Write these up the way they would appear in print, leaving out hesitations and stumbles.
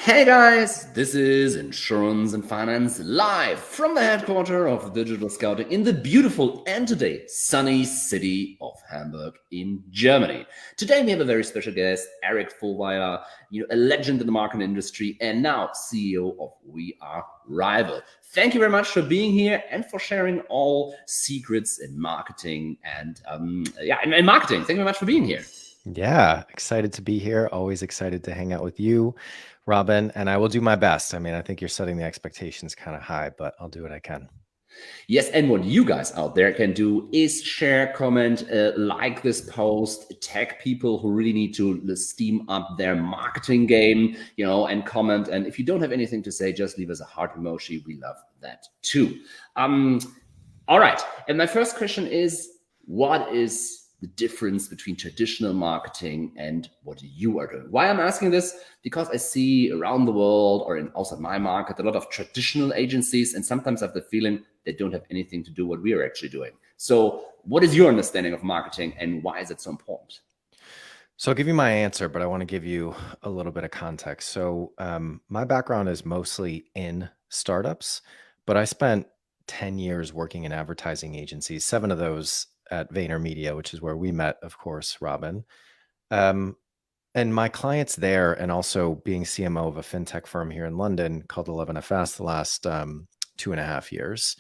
Hey guys, this is Insurance and Finance live from the headquarters of Digital Scouting in the beautiful and today sunny city of Hamburg in Germany. Today we have a very special guest, Eric Fulwiler, a legend in the marketing industry and now CEO of We Are Rival. Thank you very much for being here and for sharing all secrets in marketing and marketing. Thank you very much for being here. Yeah, excited to be here. Always excited to hang out with you, Robin, and I will do my best. I mean, I think you're setting the expectations kind of high, but I'll do what I can. Yes, and what you guys out there can do is share, comment, like this post, tag people who really need to steam up their marketing game, and comment. And if you don't have anything to say, just leave us a heart emoji. We love that too. All right. And my first question is, what is the difference between traditional marketing and what you are doing? Why I'm asking this, because I see around the world or outside my market, a lot of traditional agencies, and sometimes I have the feeling they don't have anything to do what we are actually doing. So what is your understanding of marketing and why is it so important? So I'll give you my answer, but I want to give you a little bit of context. So my background is mostly in startups, but I spent 10 years working in advertising agencies, 7 of those at VaynerMedia, which is where we met, of course, Robin. And my clients there, and also being CMO of a fintech firm here in London called 11FS the last 2.5 years,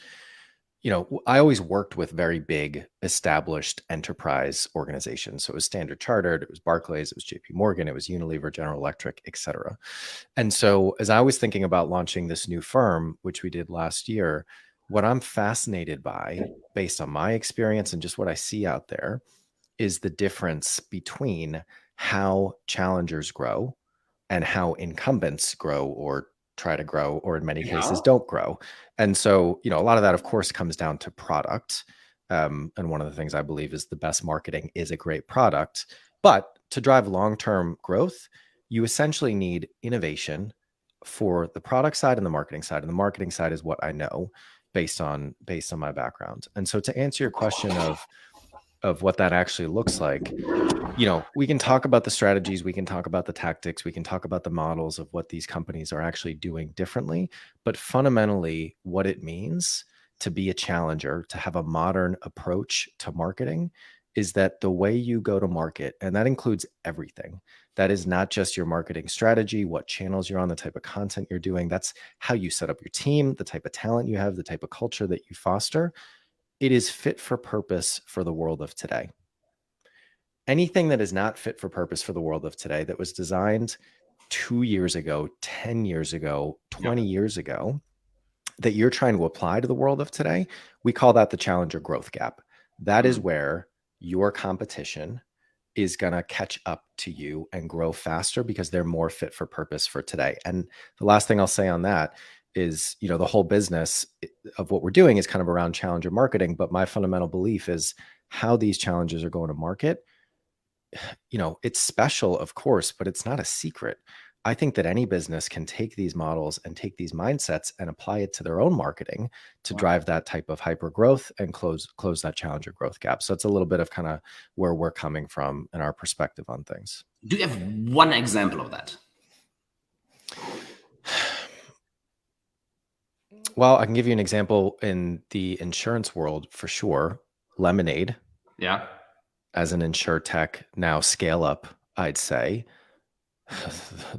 I always worked with very big established enterprise organizations. So it was Standard Chartered, it was Barclays, it was JP Morgan, it was Unilever, General Electric, et cetera. And so as I was thinking about launching this new firm, which we did last year, what I'm fascinated by, based on my experience and just what I see out there, is the difference between how challengers grow and how incumbents grow or try to grow, or in many cases don't grow. And so, a lot of that, of course, comes down to product. And one of the things I believe is the best marketing is a great product. But to drive long-term growth, you essentially need innovation for the product side and the marketing side. And the marketing side is what I know based on my background. And so to answer your question of what that actually looks like, we can talk about the strategies, we can talk about the tactics, we can talk about the models of what these companies are actually doing differently. But fundamentally, what it means to be a challenger, to have a modern approach to marketing, is that the way you go to market, and that includes everything, that is not just your marketing strategy, what channels you're on, the type of content you're doing, that's how you set up your team, the type of talent you have, the type of culture that you foster. It is fit for purpose for the world of today. Anything that is not fit for purpose for the world of today, that was designed 2 years ago, 10 years ago, 20 years ago, that you're trying to apply to the world of today, we call that the challenger growth gap. That is where your competition is going to catch up to you and grow faster because they're more fit for purpose for today. And the last thing I'll say on that is, the whole business of what we're doing is kind of around challenger marketing. But my fundamental belief is how these challengers are going to market. It's special, of course, but it's not a secret. I think that any business can take these models and take these mindsets and apply it to their own marketing to drive that type of hyper growth and close that challenger growth gap. So it's a little bit of kind of where we're coming from and our perspective on things. Do you have one example of that? Well, I can give you an example in the insurance world for sure. Lemonade. Yeah. As an Insurtech now scale up, I'd say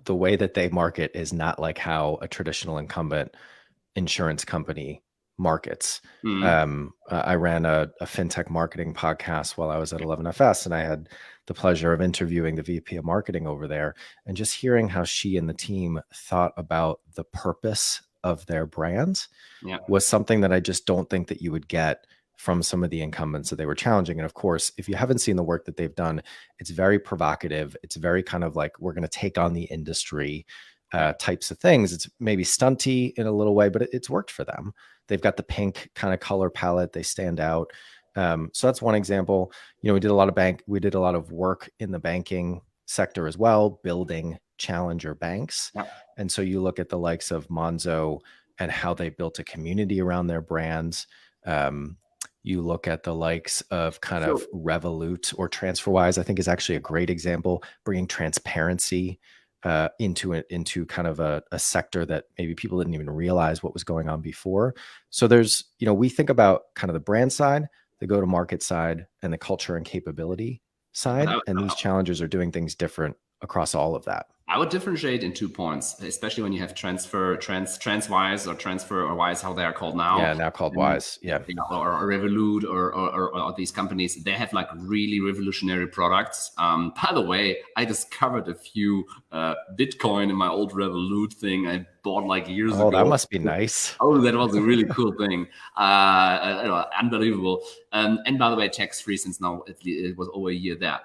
the way that they market is not like how a traditional incumbent insurance company markets. I ran a fintech marketing podcast while I was at 11FS, and I had the pleasure of interviewing the VP of marketing over there and just hearing how she and the team thought about the purpose of their brand was something that I just don't think that you would get from some of the incumbents that they were challenging. And of course, if you haven't seen the work that they've done, it's very provocative. It's very kind of like, we're going to take on the industry types of things. It's maybe stunty in a little way, but it's worked for them. They've got the pink kind of color palette. They stand out. So that's one example. We did a lot of work in the banking sector as well, building challenger banks. And so you look at the likes of Monzo and how they built a community around their brands. You look at the likes of kind of Revolut or TransferWise, I think is actually a great example, bringing transparency into kind of a sector that maybe people didn't even realize what was going on before. So there's, we think about kind of the brand side, the go-to-market side, and the culture and capability side. And these challengers are doing things different across all of that. I would differentiate in 2 points, especially when you have TransWise or Transfer or Wise, how they are called now. Yeah, now called Wise. Yeah. Or Revolut or these companies, they have like really revolutionary products. By the way, I discovered a few Bitcoin in my old Revolut thing I bought like years ago. Oh, that must be nice. Oh, that was a really cool thing. Unbelievable. And by the way, tax-free since now it was over a year there.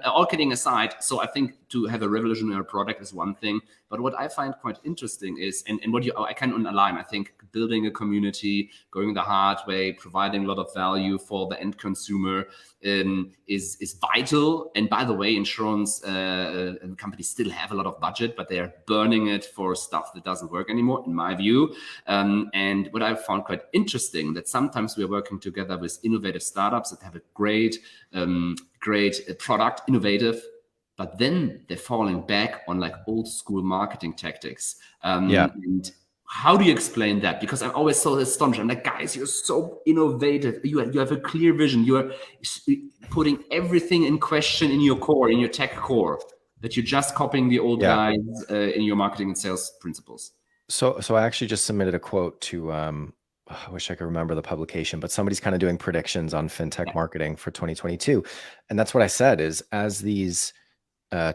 All kidding aside, so I think to have a revolutionary product is one thing, but what I find quite interesting is, and what I can underline, I think building a community, going the hard way, providing a lot of value for the end consumer is vital. And by the way, insurance companies still have a lot of budget, but they're burning it for stuff that doesn't work anymore, in my view. And what I found quite interesting, that sometimes we're working together with innovative startups that have a great product, innovative, but then they're falling back on like old school marketing tactics. And how do you explain that? Because I'm always so astonished. I'm like, guys, you're so innovative. You have a clear vision. You are putting everything in question in your core, in your tech core, that you're just copying the old guys in your marketing and sales principles. So I actually just submitted a quote to, I wish I could remember the publication, but somebody's kind of doing predictions on fintech marketing for 2022. And that's what I said is, as these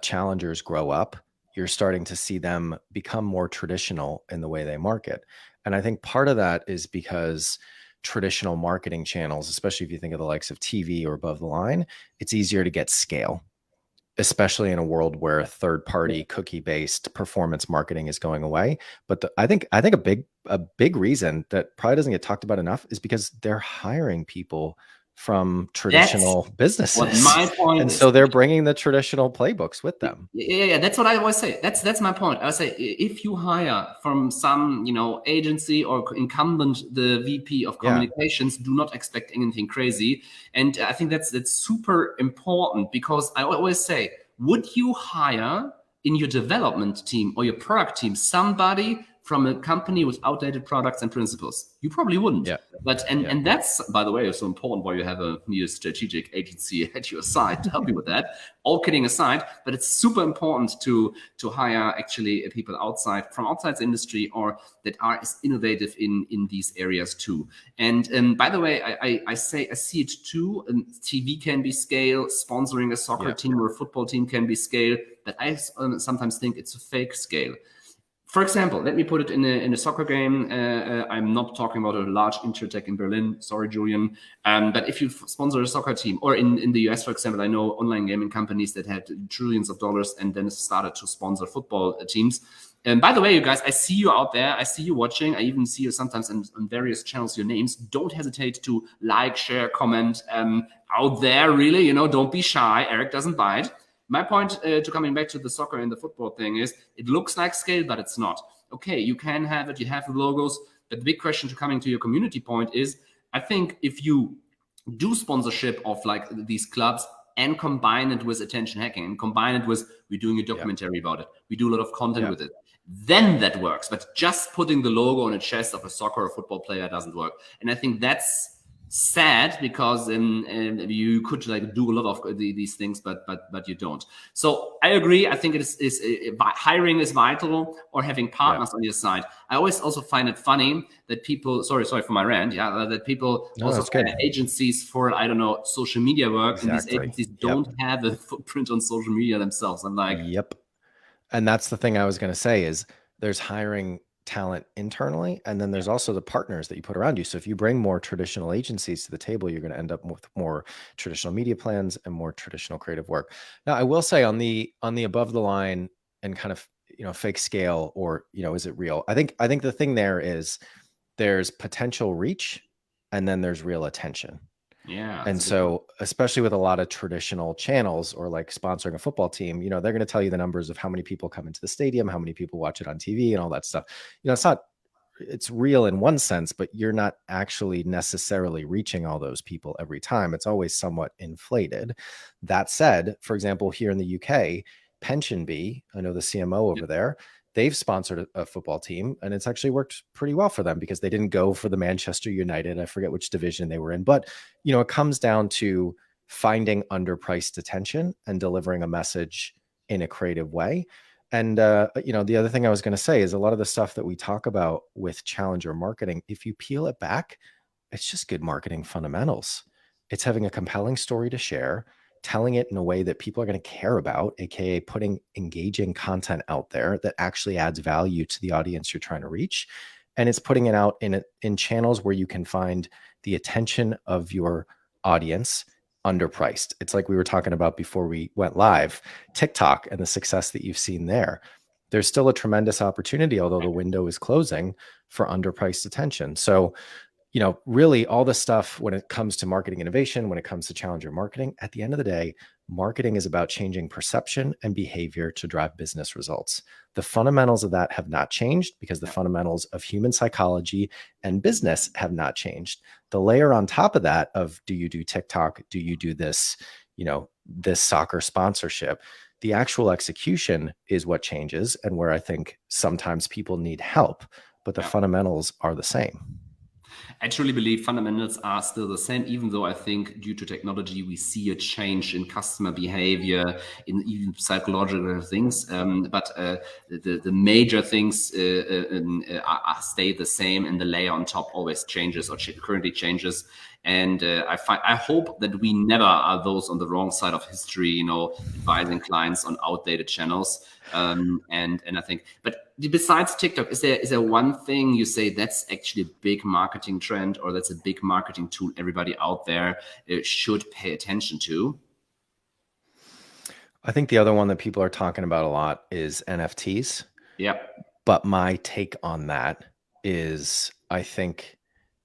challengers grow up, you're starting to see them become more traditional in the way they market. And I think part of that is because traditional marketing channels, especially if you think of the likes of TV or above the line, it's easier to get scale, especially in a world where third-party cookie-based performance marketing is going away. But I think a big reason that probably doesn't get talked about enough is because they're hiring people from traditional businesses. What my point and is. So they're bringing the traditional playbooks with them. Yeah, that's what I always say. That's my point. I say, if you hire from some, agency or incumbent, the VP of communications, do not expect anything crazy. And I think that's super important, because I always say, would you hire in your development team or your product team somebody from a company with outdated products and principles? You probably wouldn't. Yeah. But and that's, by the way, so important why you have a new strategic agency at your side to help you with that. All kidding aside, but it's super important to hire actually people from outside the industry, or that are as innovative in these areas too. And by the way, I see it too. TV can be scale, sponsoring a soccer team or a football team can be scale, but I sometimes think it's a fake scale. For example, let me put it in a soccer game. I'm not talking about a large Insurtech in Berlin. Sorry, Julian. But if you sponsor a soccer team, or in the US, for example, I know online gaming companies that had trillions of dollars and then started to sponsor football teams. And by the way, you guys, I see you out there. I see you watching. I even see you sometimes on various channels, your names. Don't hesitate to like, share, comment out there, really. Don't be shy. Eric doesn't bite. My point to coming back to the soccer and the football thing is, it looks like scale, but it's not. Okay, you can have it, you have the logos, but the big question to coming to your community point is, I think if you do sponsorship of like these clubs and combine it with attention hacking, and combine it with, we're doing a documentary about it, we do a lot of content with it, then that works. But just putting the logo on a chest of a soccer or football player doesn't work. And I think that's sad, because you could like do a lot of these things, but you don't. So I agree. I think it is hiring is vital, or having partners on your side. I always also find it funny that people, sorry for my rant, that people also hire agencies for, I don't know, social media work, and these agencies don't have a footprint on social media themselves. I'm like, and that's the thing I was going to say is, there's hiring talent internally, and then there's also the partners that you put around you. So if you bring more traditional agencies to the table, you're going to end up with more traditional media plans and more traditional creative work. Now, I will say on the above the line and kind of fake scale, or is it real? I think the thing there is, there's potential reach, and then there's real attention. Yeah. And so, especially with a lot of traditional channels, or like sponsoring a football team, they're going to tell you the numbers of how many people come into the stadium, how many people watch it on TV, and all that stuff. It's real in one sense, but you're not actually necessarily reaching all those people every time. It's always somewhat inflated. That said, for example, here in the UK, Pension Bee, I know the CMO over there, they've sponsored a football team, and it's actually worked pretty well for them because they didn't go for the Manchester United. I forget which division they were in, but it comes down to finding underpriced attention and delivering a message in a creative way. And, the other thing I was going to say is a lot of the stuff that we talk about with challenger marketing, if you peel it back, it's just good marketing fundamentals. It's having a compelling story to share, telling it in a way that people are going to care about, aka putting engaging content out there that actually adds value to the audience you're trying to reach. And it's putting it out in channels where you can find the attention of your audience underpriced. It's like we were talking about before we went live, TikTok and the success that you've seen there. There's still a tremendous opportunity, although the window is closing, for underpriced attention. So, really all the stuff when it comes to marketing innovation, when it comes to challenger marketing, at the end of the day, marketing is about changing perception and behavior to drive business results. The fundamentals of that have not changed because the fundamentals of human psychology and business have not changed. The layer on top of that of, do you do TikTok? Do you do this, this soccer sponsorship? The actual execution is what changes, and where I think sometimes people need help, but the fundamentals are the same. I truly believe fundamentals are still the same, even though I think due to technology, we see a change in customer behavior, in even psychological things. But the major things stay the same, and the layer on top always changes or currently changes. And I hope that we never are those on the wrong side of history, advising clients on outdated channels. And I think, but besides TikTok, is there one thing you say that's actually a big marketing trend, or that's a big marketing tool everybody out there should pay attention to? I think the other one that people are talking about a lot is NFTs. Yep. But my take on that is, I think,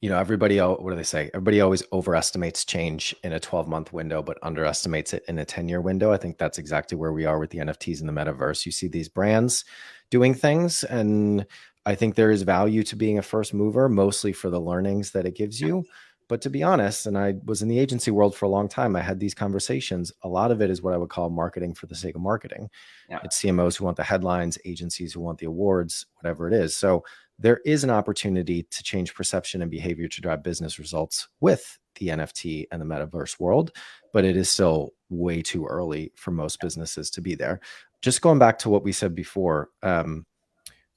everybody, what do they say? Everybody always overestimates change in a 12-month window, but underestimates it in a 10-year window. I think that's exactly where we are with the NFTs in the metaverse. You see these brands doing things, and I think there is value to being a first mover, mostly for the learnings that it gives you. But to be honest, and I was in the agency world for a long time, I had these conversations. A lot of it is what I would call marketing for the sake of marketing. Yeah. It's CMOs who want the headlines, agencies who want the awards, whatever it is. So there is an opportunity to change perception and behavior to drive business results with the NFT and the metaverse world, but it is still way too early for most businesses to be there. Just going back to what we said before, I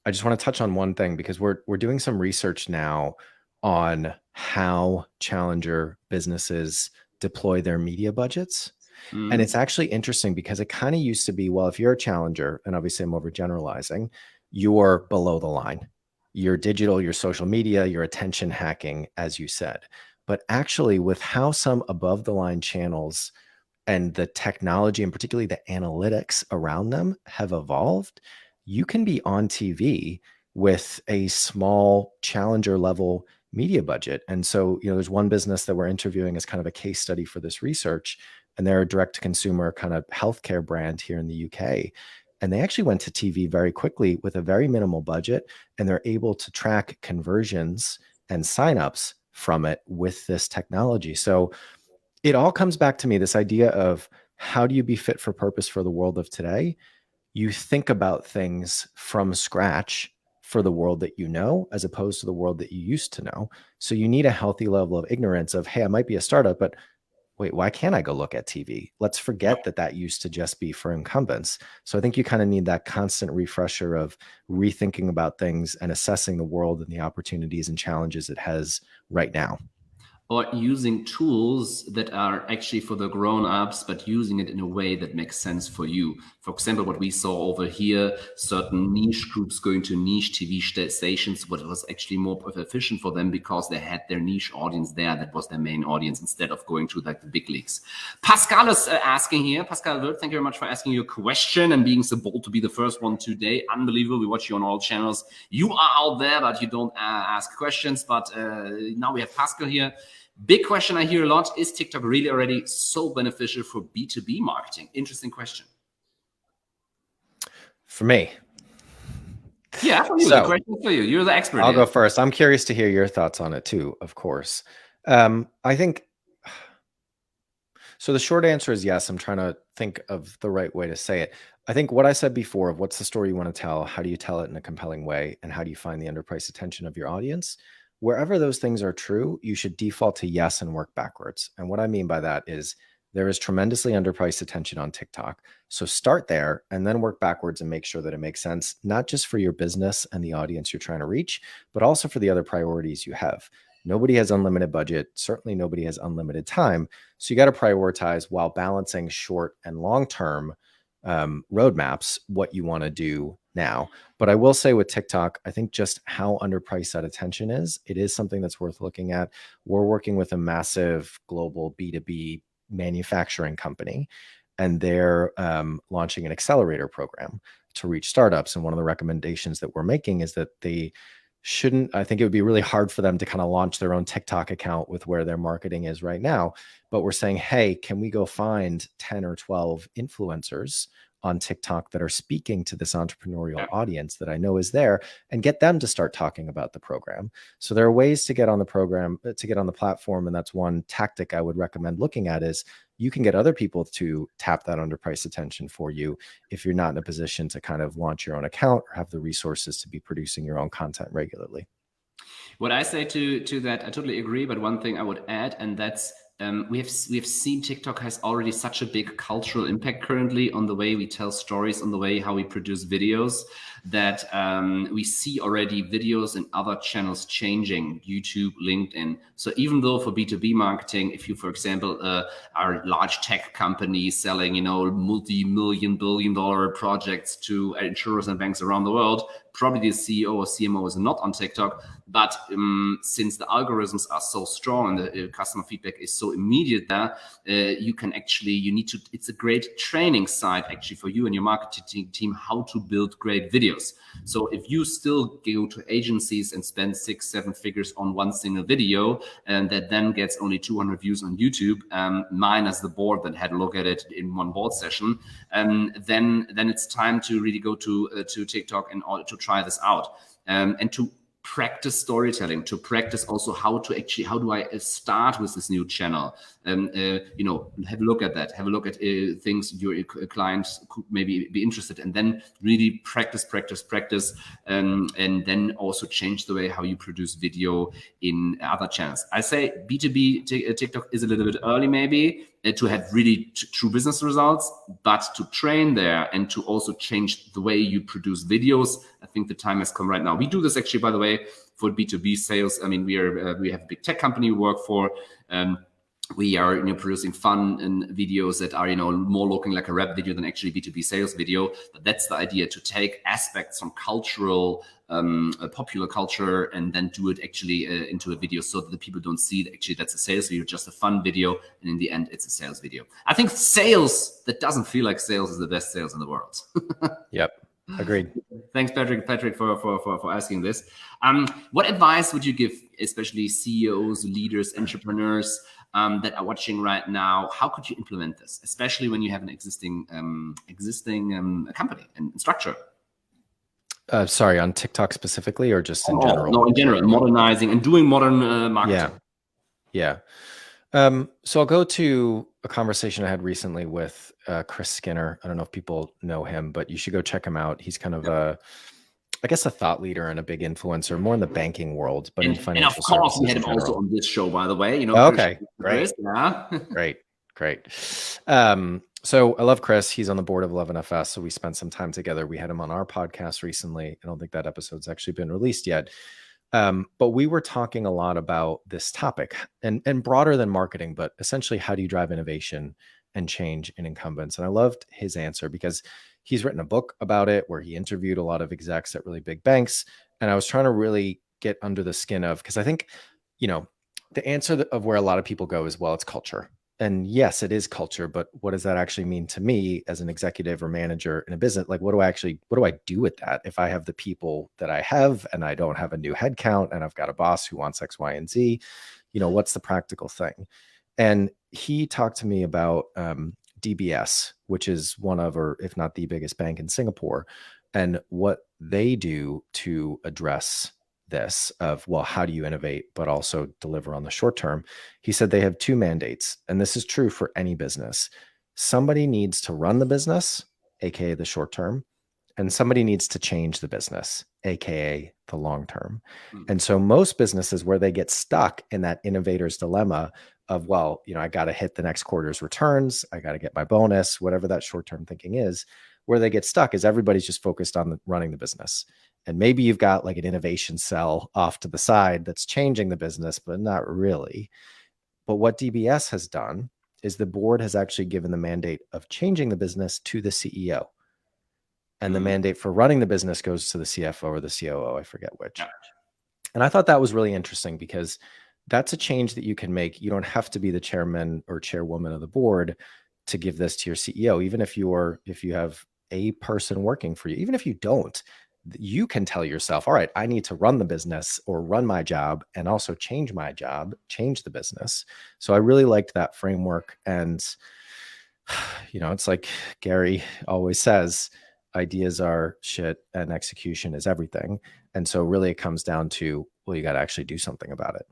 just want to touch on one thing, because we're doing some research now on how challenger businesses deploy their media budgets. And it's actually interesting because it kind of used to be, well, if you're a challenger, and obviously I'm overgeneralizing, you're below the line. Your digital, your social media, your attention hacking, as you said. But actually, with how some above the line channels and the technology, and particularly the analytics around them, have evolved, you can be on TV with a small challenger level media budget. And so, there's one business that we're interviewing as kind of a case study for this research, and they're a direct to consumer kind of healthcare brand here in the UK. And they actually went to TV very quickly with a very minimal budget, and they're able to track conversions and signups from it with this technology. So it all comes back to me, this idea of, how do you be fit for purpose for the world of today? You think about things from scratch for the world that you know, as opposed to the world that you used to know. So you need a healthy level of ignorance of, hey, I might be a startup, but wait, why can't I go look at TV? Let's forget that used to just be for incumbents. So I think you kind of need that constant refresher of rethinking about things and assessing the world and the opportunities and challenges it has right now. Or using tools that are actually for the grown-ups, but using it in a way that makes sense for you. For example, what we saw over here, certain niche groups going to niche TV stations, what was actually more efficient for them because they had their niche audience there. That was their main audience, instead of going to like the big leagues. Pascal is asking here. Pascal Wirth, thank you very much for asking your question and being so bold to be the first one today. Unbelievable. We watch you on all channels. You are out there, but you don't ask questions. But now we have Pascal here. Big question I hear a lot, is TikTok really already so beneficial for B2B marketing? Interesting question. For me. Yeah, for you. So, the question is for you. You're the expert. I'll go first. I'm curious to hear your thoughts on it too, of course. I think, So the short answer is yes. I'm trying to think of the right way to say it. I think what I said before of what's the story you want to tell, how do you tell it in a compelling way, and how do you find the underpriced attention of your audience? Wherever those things are true, you should default to yes and work backwards. And what I mean by that is there is tremendously underpriced attention on TikTok. So start there and then work backwards and make sure that it makes sense, not just for your business and the audience you're trying to reach, but also for the other priorities you have. Nobody has unlimited budget. Certainly nobody has unlimited time. So you got to prioritize while balancing short and long-term roadmaps, what you want to do now. But I will say with TikTok, I think just how underpriced that attention is, it is something that's worth looking at. We're working with a massive global B2B manufacturing company, and they're launching an accelerator program to reach startups. And one of the recommendations that we're making is that they shouldn't, I think it would be really hard for them to kind of launch their own TikTok account with where their marketing is right now. But we're saying, hey, can we go find 10 or 12 influencers on TikTok that are speaking to this entrepreneurial audience that I know is there, and get them to start talking about the program? So there are ways to get on the program, to get on the platform. And that's one tactic I would recommend looking at, is you can get other people to tap that underpriced attention for you if you're not in a position to kind of launch your own account or have the resources to be producing your own content regularly. What I say to that, I totally agree. But one thing I would add, and that's we have seen TikTok has already such a big cultural impact currently on the way we tell stories, on the way how we produce videos, that we see already videos in other channels changing, YouTube, LinkedIn. So even though for B2B marketing, if you, for example, are a large tech company selling, multi-million, billion-dollar projects to insurers and banks around the world, probably the CEO or CMO is not on TikTok. But since the algorithms are so strong and the customer feedback is so immediate there, it's a great training site actually for you and your marketing team, how to build great videos. So if you still go to agencies and spend 6-7 figures on one single video, and that then gets only 200 views on YouTube, mine as the board that had a look at it in one board session, then it's time to really go to TikTok in order to try this out, and to practice storytelling, to practice also how do I start with this new channel? Have a look at that, have a look at things your clients could maybe be interested in, and then really practice, and then also change the way how you produce video in other channels. I say B2B TikTok is a little bit early maybe to have really true business results, but to train there and to also change the way you produce videos, I think the time has come right now. We do this actually, by the way, for B2B sales. I mean, we have a big tech company we work for. We are producing fun and videos that are more looking like a rap video than actually B2B sales video. But that's the idea, to take aspects from cultural, popular culture, and then do it actually into a video, so that the people don't see that actually that's a sales video, just a fun video, and in the end it's a sales video. I think sales that doesn't feel like sales is the best sales in the world. Yep. Agreed. Thanks, Patrick, for asking this. What advice would you give, especially CEOs, leaders, entrepreneurs that are watching right now? How could you implement this, especially when you have an existing company and structure? Sorry, on TikTok specifically, or just in general? No, in general, modernizing and doing modern marketing. Yeah. So I'll go to a conversation I had recently with Chris Skinner. I don't know if people know him, but you should go check him out. He's kind of a thought leader and a big influencer, more in the banking world, but in financial services. And of course, we had him also on this show, by the way. Okay, great. Yeah. Great. So I love Chris. He's on the board of 11FS. So we spent some time together. We had him on our podcast recently. I don't think that episode's actually been released yet. But we were talking a lot about this topic and broader than marketing, but essentially, how do you drive innovation and change in incumbents? And I loved his answer because he's written a book about it where he interviewed a lot of execs at really big banks. And I was trying to really get under the skin of, because I think, the answer of where a lot of people go is, well, it's culture. And yes, it is culture, but what does that actually mean to me as an executive or manager in a business? Like, what do I do with that if I have the people that I have and I don't have a new headcount and I've got a boss who wants X, Y, and Z? What's the practical thing? And he talked to me about DBS, which is one of, or if not the biggest bank in Singapore, and what they do to address this of, well, how do you innovate, but also deliver on the short term? He said they have two mandates, and this is true for any business. Somebody needs to run the business, AKA the short term, and somebody needs to change the business, AKA the long term. And so most businesses where they get stuck in that innovator's dilemma of, well, I got to hit the next quarter's returns, I got to get my bonus, whatever that short-term thinking is, where they get stuck is everybody's just focused on running the business. And maybe you've got like an innovation cell off to the side that's changing the business, but not really. But what DBS has done is the board has actually given the mandate of changing the business to the CEO. And the mandate for running the business goes to the CFO or the COO, I forget which. And I thought that was really interesting because that's a change that you can make. You don't have to be the chairman or chairwoman of the board to give this to your CEO. Even if you have a person working for you, even if you don't, you can tell yourself, all right, I need to run the business or run my job and also change my job, change the business. So I really liked that framework. And, it's like Gary always says, ideas are shit and execution is everything. And so really it comes down to, well, you got to actually do something about it.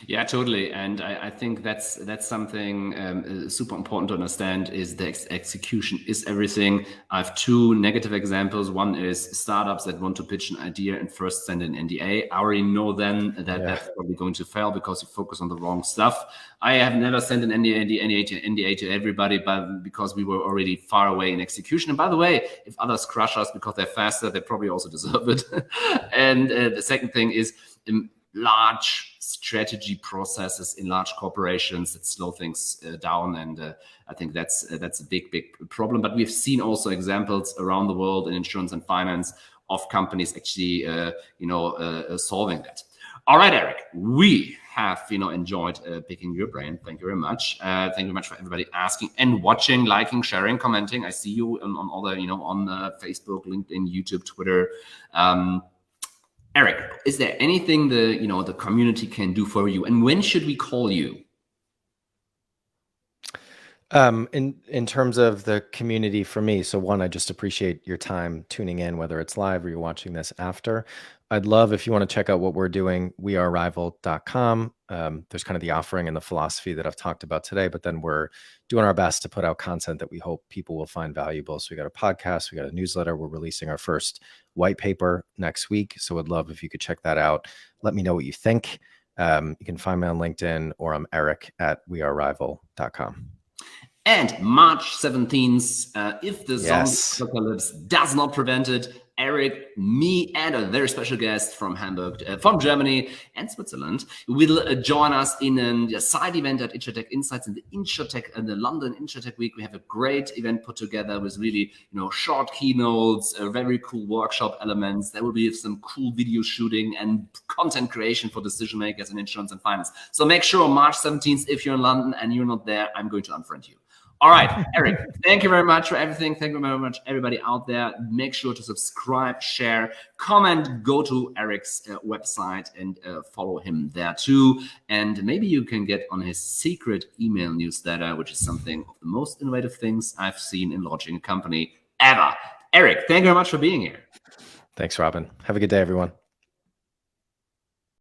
Yeah, totally. And I think that's something super important to understand is the execution is everything. I have two negative examples. One is startups that want to pitch an idea and first send an NDA. I already know then that that's probably going to fail because you focus on the wrong stuff. I have never sent an NDA to everybody, but because we were already far away in execution. And by the way, if others crush us because they're faster, they probably also deserve it. And the second thing is large strategy processes in large corporations that slow things down, and I think that's a big problem. But we've seen also examples around the world in insurance and finance of companies actually solving that. All right, Eric, we have enjoyed picking your brain. Thank you very much. Thank you very much for everybody asking and watching, liking, sharing, commenting. I see you on all the on Facebook, LinkedIn, YouTube, Twitter. Eric, is there anything the community can do for you, and when should we call you? In terms of the community for me, so one, I just appreciate your time tuning in, whether it's live or you're watching this after. I'd love if you want to check out what we're doing, wearerival.com. There's kind of the offering and the philosophy that I've talked about today, but then we're doing our best to put out content that we hope people will find valuable. So we got a podcast, we got a newsletter. We're releasing our first white paper next week. So I'd love if you could check that out. Let me know what you think. You can find me on LinkedIn, or I'm Eric at wearerival.com. And March 17th, if the zombie apocalypse does not prevent it, Eric, me, and a very special guest from Hamburg, from Germany and Switzerland will join us in a side event at Insurtech Insights in the Insurtech and the London Insurtech Week. We have a great event put together with really, short keynotes, very cool workshop elements. There will be some cool video shooting and content creation for decision makers in insurance and finance. So make sure March 17th, if you're in London and you're not there, I'm going to unfriend you. All right, Eric, thank you very much for everything. Thank you very much, everybody out there. Make sure to subscribe, share, comment, go to Eric's website and follow him there too. And maybe you can get on his secret email newsletter, which is something of the most innovative things I've seen in launching a company ever. Eric, thank you very much for being here. Thanks, Robin. Have a good day, everyone.